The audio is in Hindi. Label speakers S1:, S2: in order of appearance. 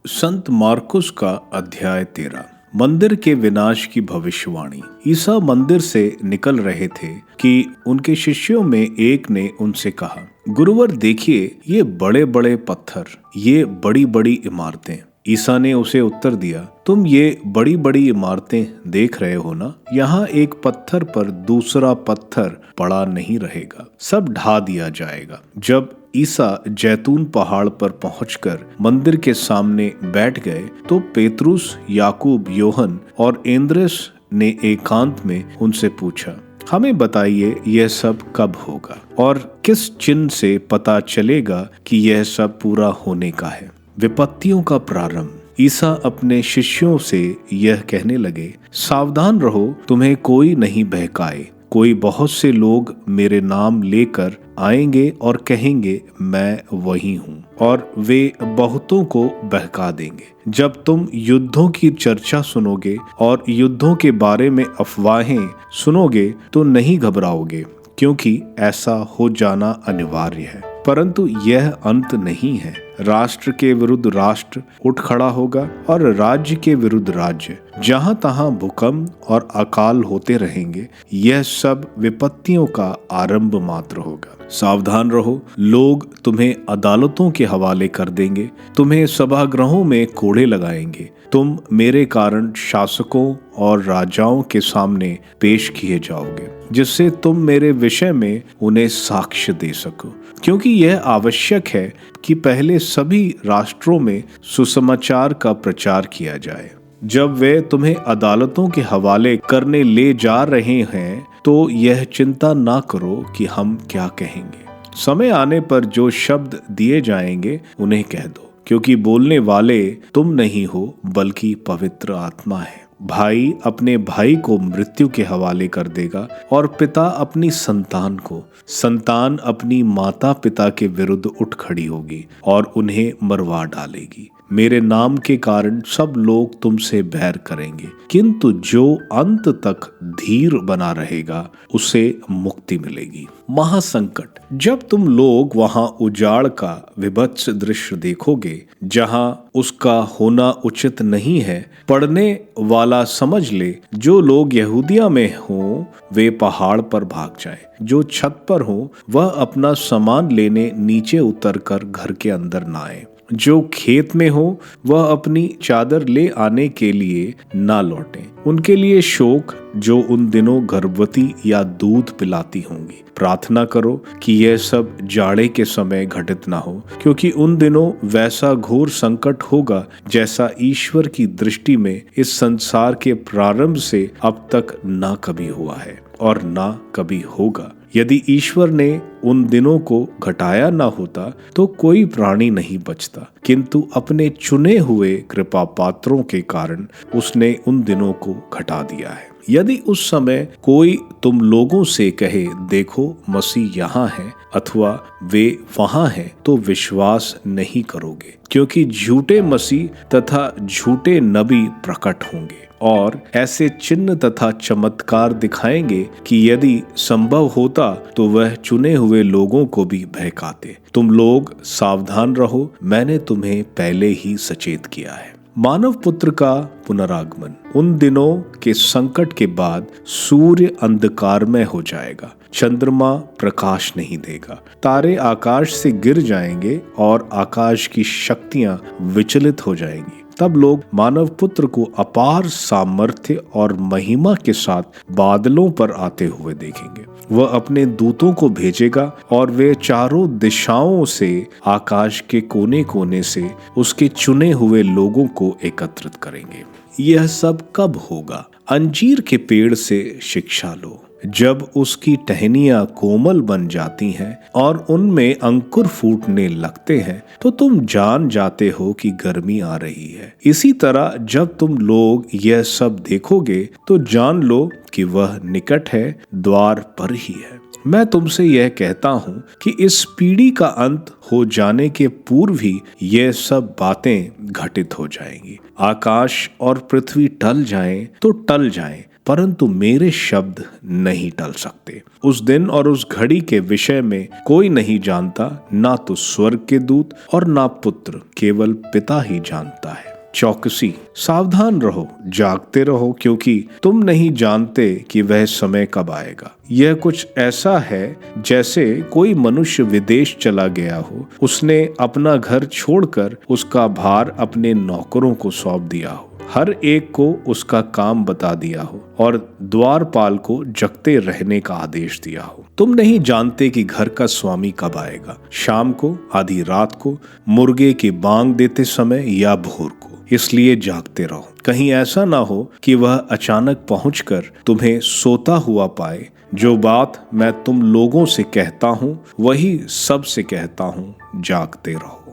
S1: संत मार्कुस का अध्याय 13। मंदिर के विनाश की भविष्यवाणी। ईसा मंदिर से निकल रहे थे कि उनके शिष्यों में एक ने उनसे कहा, गुरुवर देखिए, ये बड़े बड़े पत्थर, ये बड़ी बड़ी इमारतें। ईसा ने उसे उत्तर दिया, तुम ये बड़ी बड़ी इमारतें देख रहे हो ना? यहाँ एक पत्थर पर दूसरा पत्थर पड़ा नहीं रहेगा, सब ढा दिया जाएगा। जब ईसा जैतून पहाड़ पर पहुंचकर मंदिर के सामने बैठ गए तो पेतरुस, याकूब, योहन और एंद्रेस ने एकांत में उनसे पूछा, हमें बताइए यह सब कब होगा और किस चिन्ह से पता चलेगा कि यह सब पूरा होने का है? विपत्तियों का प्रारंभ। ईसा अपने शिष्यों से यह कहने लगे, सावधान रहो, तुम्हें कोई नहीं बहकाए। कोई बहुत से लोग मेरे नाम लेकर आएंगे और कहेंगे मैं वही हूँ, और वे बहुतों को बहका देंगे। जब तुम युद्धों की चर्चा सुनोगे और युद्धों के बारे में अफवाहें सुनोगे तो नहीं घबराओगे, क्योंकि ऐसा हो जाना अनिवार्य है, परंतु यह अंत नहीं है। राष्ट्र के विरुद्ध राष्ट्र उठ खड़ा होगा और राज्य के विरुद्ध राज्य। जहां तहां भूकंप और अकाल होते रहेंगे। यह सब विपत्तियों का आरंभ मात्र होगा। सावधान रहो, लोग तुम्हें अदालतों के हवाले कर देंगे, तुम्हें सभागृहों में कोड़े लगाएंगे। तुम मेरे कारण शासकों और राजाओं के सामने पेश किए जाओगे, जिससे तुम मेरे विषय में उन्हें साक्ष्य दे सको। क्योंकि यह आवश्यक है कि पहले सभी राष्ट्रों में सुसमाचार का प्रचार किया जाए। जब वे तुम्हें अदालतों के हवाले करने ले जा रहे हैं तो यह चिंता ना करो कि हम क्या कहेंगे। समय आने पर जो शब्द दिए जाएंगे उन्हें कह दो, क्योंकि बोलने वाले तुम नहीं हो बल्कि पवित्र आत्मा है। भाई अपने भाई को मृत्यु के हवाले कर देगा और पिता अपनी संतान को। संतान अपनी माता पिता के विरुद्ध उठ खड़ी होगी और उन्हें मरवा डालेगी। मेरे नाम के कारण सब लोग तुमसे बैर करेंगे, किंतु जो अंत तक धीर बना रहेगा उसे मुक्ति मिलेगी। महासंकट। जब तुम लोग वहां उजाड़ का विभत्स दृश्य देखोगे, जहां उसका होना उचित नहीं है, पढ़ने वाला समझ ले, जो लोग यहूदिया में हों वे पहाड़ पर भाग जाएं, जो छत पर हो वह अपना सामान लेने नीचे उतरकर घर के अंदर न आए, जो खेत में हो वह अपनी चादर ले आने के लिए ना लौटे। उनके लिए शोक जो उन दिनों गर्भवती या दूध पिलाती होंगी। प्रार्थना करो कि यह सब जाड़े के समय घटित ना हो, क्योंकि उन दिनों वैसा घोर संकट होगा जैसा ईश्वर की दृष्टि में इस संसार के प्रारंभ से अब तक ना कभी हुआ है और ना कभी होगा। यदि ईश्वर ने उन दिनों को घटाया ना होता तो कोई प्राणी नहीं बचता, किंतु अपने चुने हुए कृपा पात्रों के कारण उसने उन दिनों को घटा दिया है। यदि उस समय कोई तुम लोगों से कहे, देखो मसीह यहाँ है अथवा वे वहाँ हैं, तो विश्वास नहीं करोगे, क्योंकि झूठे मसीह तथा झूठे नबी प्रकट होंगे और ऐसे चिन्ह तथा चमत्कार दिखाएंगे कि यदि संभव होता तो वह चुने हुए लोगों को भी बहकाते। तुम लोग सावधान रहो, मैंने तुम्हें पहले ही सचेत किया है। मानव पुत्र का पुनरागमन। उन दिनों के संकट के बाद सूर्य अंधकारमय हो जाएगा, चंद्रमा प्रकाश नहीं देगा, तारे आकाश से गिर जाएंगे और आकाश की शक्तियां विचलित हो जाएंगी। तब लोग मानव पुत्र को अपार सामर्थ्य और महिमा के साथ बादलों पर आते हुए देखेंगे। वह अपने दूतों को भेजेगा और वे चारों दिशाओं से आकाश के कोने कोने से उसके चुने हुए लोगों को एकत्रित करेंगे। यह सब कब होगा? अंजीर के पेड़ से शिक्षा लो। जब उसकी टहनियां कोमल बन जाती हैं और उनमें अंकुर फूटने लगते हैं तो तुम जान जाते हो कि गर्मी आ रही है। इसी तरह जब तुम लोग यह सब देखोगे तो जान लो कि वह निकट है, द्वार पर ही है। मैं तुमसे यह कहता हूँ कि इस पीढ़ी का अंत हो जाने के पूर्व ही यह सब बातें घटित हो जाएंगी। आकाश और पृथ्वी टल जाएं तो टल जाएं, परंतु मेरे शब्द नहीं टल सकते। उस दिन और उस घड़ी के विषय में कोई नहीं जानता, ना तो स्वर्ग के दूत और ना पुत्र, केवल पिता ही जानता है। चौकसी, सावधान रहो, जागते रहो, क्योंकि तुम नहीं जानते कि वह समय कब आएगा। यह कुछ ऐसा है जैसे कोई मनुष्य विदेश चला गया हो, उसने अपना घर छोड़कर उसका भार अपने नौकरों को सौंप दिया हो, हर एक को उसका काम बता दिया हो और द्वारपाल को जगते रहने का आदेश दिया हो। तुम नहीं जानते कि घर का स्वामी कब आएगा, शाम को, आधी रात को, मुर्गे की बांग देते समय या भोर को। इसलिए जागते रहो, कहीं ऐसा ना हो कि वह अचानक पहुंचकर तुम्हें सोता हुआ पाए। जो बात मैं तुम लोगों से कहता हूं वही सब से कहता हूं, जागते रहो।